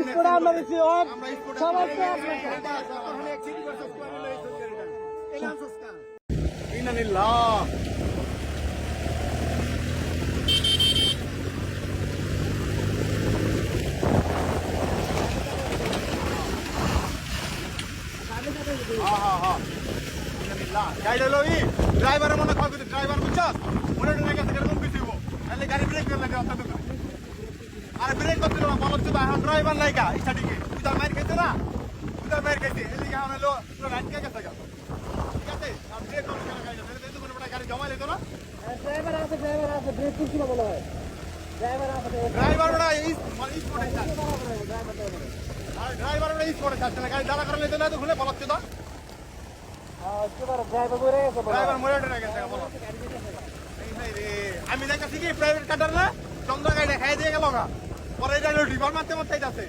Sport আমরা দিছি সমস্যা ইনানিল্লাহ ড্রাইভারের মনে খবর ড্রাইভার বুঝছস মনে লেগে থেকে এরকম কিছু তাহলে গাড়ি ব্রেক করে লাগে অর্থাৎ আর ব্রেক করতে না বলো তো এখন ড্রাইভার নাইকা স্টার্টিংয়ে তুই তার মাইর খেতে না তুই তার মাইর খেতে এদিকে এখন হলো রাইট কে গেছে ঠিক আছে আর ব্রেক করতে না গাড়ি তাহলে তো কোনো গাড়ি জমা লেতো না ড্রাইভার আছে ব্রেক করতে না বলা হয় ড্রাইভার ওরা এই স্পটে যাচ্ছে ড্রাইভার ওরা এই স্পটে যাচ্ছে না গাড়ি দাঁড়া করে লেতো না তো খুলে বলছে তো ড্রাইভার মরে গেছে বলো আমি দেখছি কি প্রাইভেট কাটার না চন্দ্র গাড়ি খাই দিয়ে গেল না পরে এটা রিভার মারতে মারতে যাচ্ছে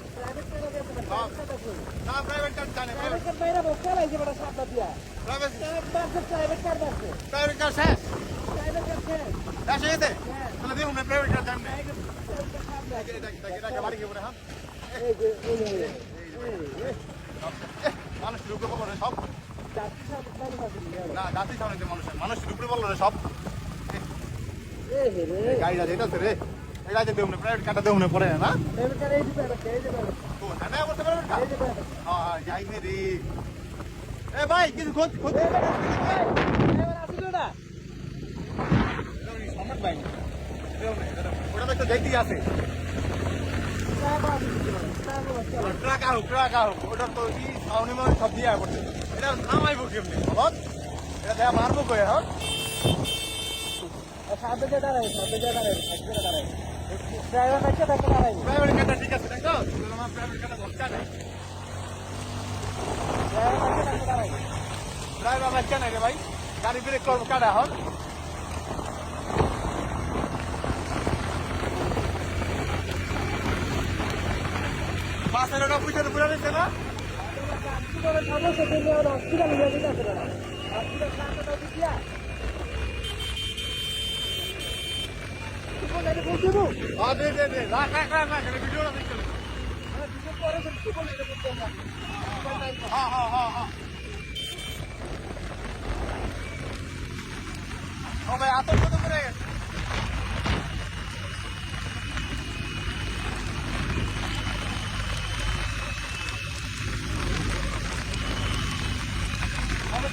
না প্রাইভেট কার জানে প্রাইভেট কার শেষ শেষ হয়ে গেছে তাহলে দেখুন প্রাইভেট কার জানে বাড়ি গিয়ে হ্যাঁ মানুষ রূপে বলো সব না জাতি সামনে মানুষ রূপে বললো রে সব গাড়িটা যেটা রে এটা যে দেউনে প্রাইভেট কাটা দেউনে পড়ে না না বলতে পারবেন হ্যাঁ যাই রে এ ভাই কিছু খোঁজ সম্রাট ভাই ওটা তো একটা দেখতে আছে ট্রাক আহ ওটা তো কি সাউনি মানে সব দিয়ে পড়ছে এটা নামাইব কেমনি বল এটা দেখা মারবো কয়ে হ্যাঁ সাথে দাঁড়ায় ড্রাইভার কাছে দেখে দাঁড়ায় প্রাইভেট কাটা ঠিক আছে দেখো আমার প্রাইভেট কাটা দরকার নেই ড্রাইভার বাচ্চা নাই রে ভাই গাড়ি ব্রেক করবো কাটা হন বাসের ওটা পুজোর পুরা দিচ্ছে না ভাই আতঙ্ক তো করে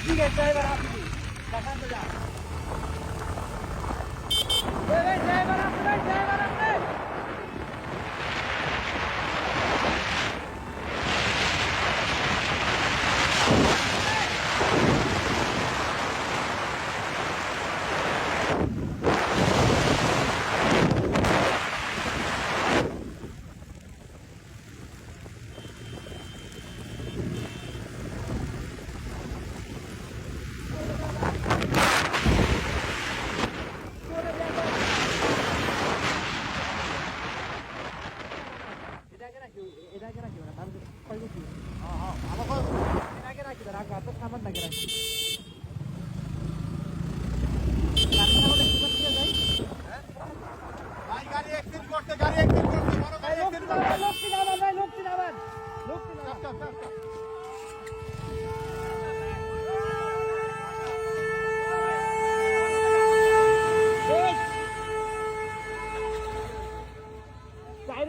ঠিক আছে ড্রাইভার আপনি দেখান তো যা ড্রাইভার আপনি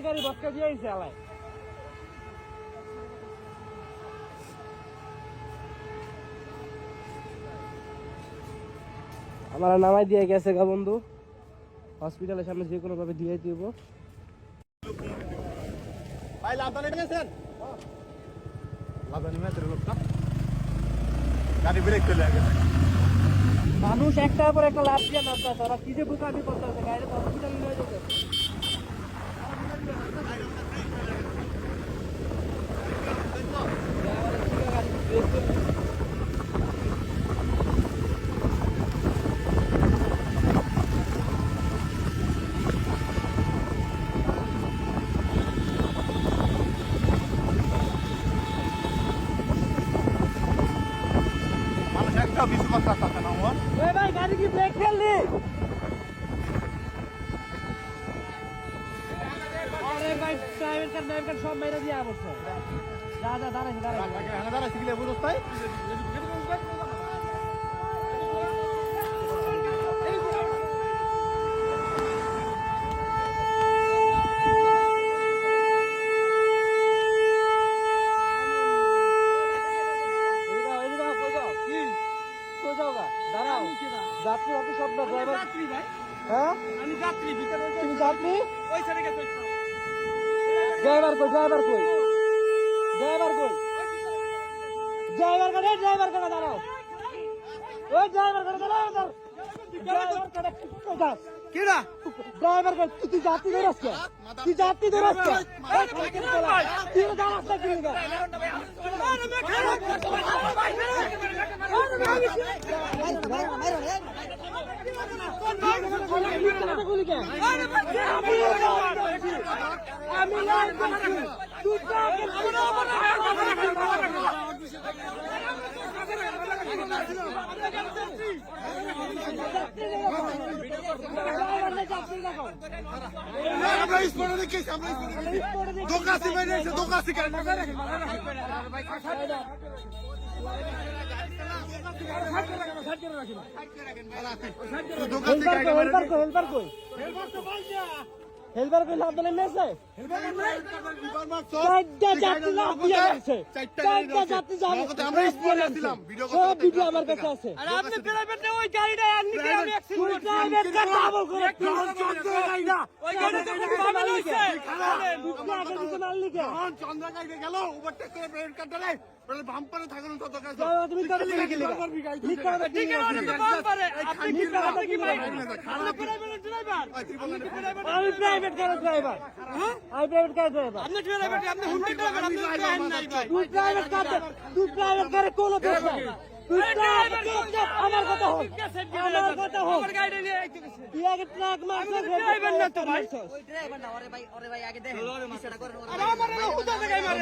গাড়ি বসকা দিয়ে চালায় আমার নামাই দিয়ে গেছে গা বন্ধু হসপিটালের সামনে যে কোনো ভাবে দিয়ে দিব ভাই লাদানি নিয়েছেন লাদানি মেয়েদের লোকটা গাড়ি ব্রেক করে লাগে মানুষ একটার পর একটা লাভ দিয়ে নামতেছে ওরা কি যে বুকামি করতেছে গাড়ি হসপিটালে নিয়ে যেতে ভাই গাড়ি কি ব্রেক ফেললি আরে ভাই প্রাইভেট কার সব মেরে দিয়ে বলছে যা দাঁড়াইছে দাঁড়া শিখলে বুঝোস তাই দাঁড়াও যাত্রী আপনি সব না ড্রাইভার যাত্রী ভাই, হ্যাঁ আমি যাত্রী, ভিতরে ওই যে- তুমি যাত্রী ওই সাইডে গেছে, ড্রাইভার কই ড্রাইভার কই ড্রাইভার কাটা দাঁড়াও ওই ড্রাইভার কাটা দাঁড়াও ড্রাইভার কাটা কোথায় কেডা? ড্রাইভার কই তুই যাত্রী ধরছ কে তুই যাত্রী ধরছ কে তুই দাঁড়াস না কি লাগা আমি আমরা স্পটে দেখেছি আমরা দোকাসি বাইরে এসে দোকাসি কেন হেলবার কই লাভ দিলে মেসে সব ভিডিও আমার কাছে আছে আরে আপনি প্রাইভেটে ওই গাড়িটা আপনি কি আমি অ্যাক্সিডেন্ট প্রাইভেট কার ডাবল করে ওই গাড়িটা কি পাগল হইছে? মারলি কে চন্দ্রগাইতে গেল ওভারটেক করে প্রাইভেট কারটা বাম্পারে থাকুন তত কাছে তুমি করে কি লিখা ঠিক আছে তো বল পারে আপনি কি আপনি কি ভাই আপনি প্রাইভেট ড্রাইভার আমি প্রাইভেট কার ড্রাইভার আমি প্রাইভেট কার ড্রাইভার আপনি প্রাইভেট আপনি হুন্ডি ড্রাইভার আপনি প্ল্যান নাই ভাই তুই প্রাইভেট কারে কোন দোষ নাই তুই প্রাইভেট আমার কথা হোক আমার কথা হোক আমার গাড়ি নিয়ে আইতে গেছে তুই আগে ট্রাক মারছ ড্রাইভার না তো ভাই ওই ড্রাইভার না ওরে ভাই আগে দেখেন বিষয়টা করেন ওরে আরে আমার না হুদা জায়গায় মারে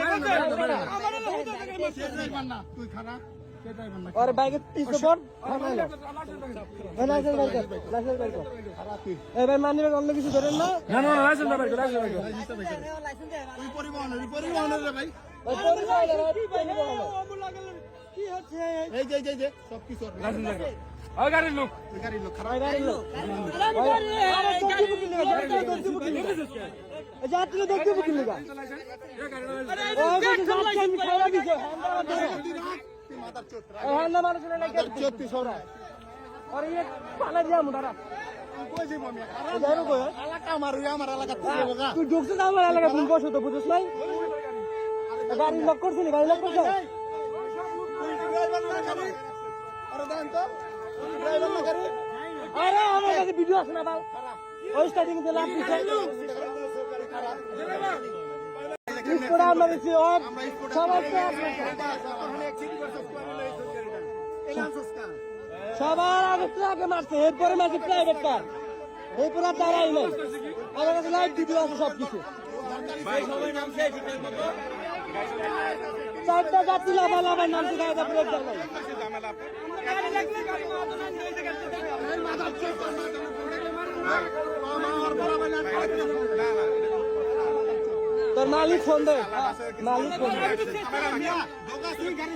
আমার না হুদা জায়গায় মারে তুই খানা और बाइक तीसरे board licence bike licence bike ए भाई माननी में অন্য কিছু ধরেন না লাইসেন্স দেন তুই পরিবহনের রে ভাই ওই পরিচয় দেন কি হচ্ছে এই যে সব কিছু ওই গাড়ির লোক ওই গাড়ির লোক খারাপ ওই গাড়ি লোক যাত্রী দেখতে বুকিং লাগা ওই যাত্রী আমি খাওয়া দিছে তুই মাথার চোট হ্যান্ডা মানুষ লাগে চোট তুই সরা और ये पाला दिया मुदारा কই যাইব আমি যাইবো কই এলাকা আমার আমার এলাকা থেকে বগা তুই ঢুকছিস আমার এলাকা তুমি বসো তো বুঝছ নাই গাড়ি লক করছিস গাড়ি লক করছিস ড্রাইভার না গাড়ি আরে দেন তো ড্রাইভার না গাড়ি আরে আমার কাছে ভিডিও আছে না ভাই ওই স্টার্টিং তে লাভ দিছে স্কোর আমরা দিছি আর সবাই সবার আগে ট্রাকে মারছে এরপরে মারছে প্রাইভেট কার এরপরে আর দাঁড়াই নাই আমার কাছে লাইভ ভিডিও আছে সবকিছু চারটা যাত্রী লাভালাভাই নামছে গাড়িটা ব্রেক দেয় নাই গাড়ি লাগলে গাড়ি মাথা না দিতে গেছে তোর মালিক ফোন দে মালিক ফোন দে দোকান গাড়ি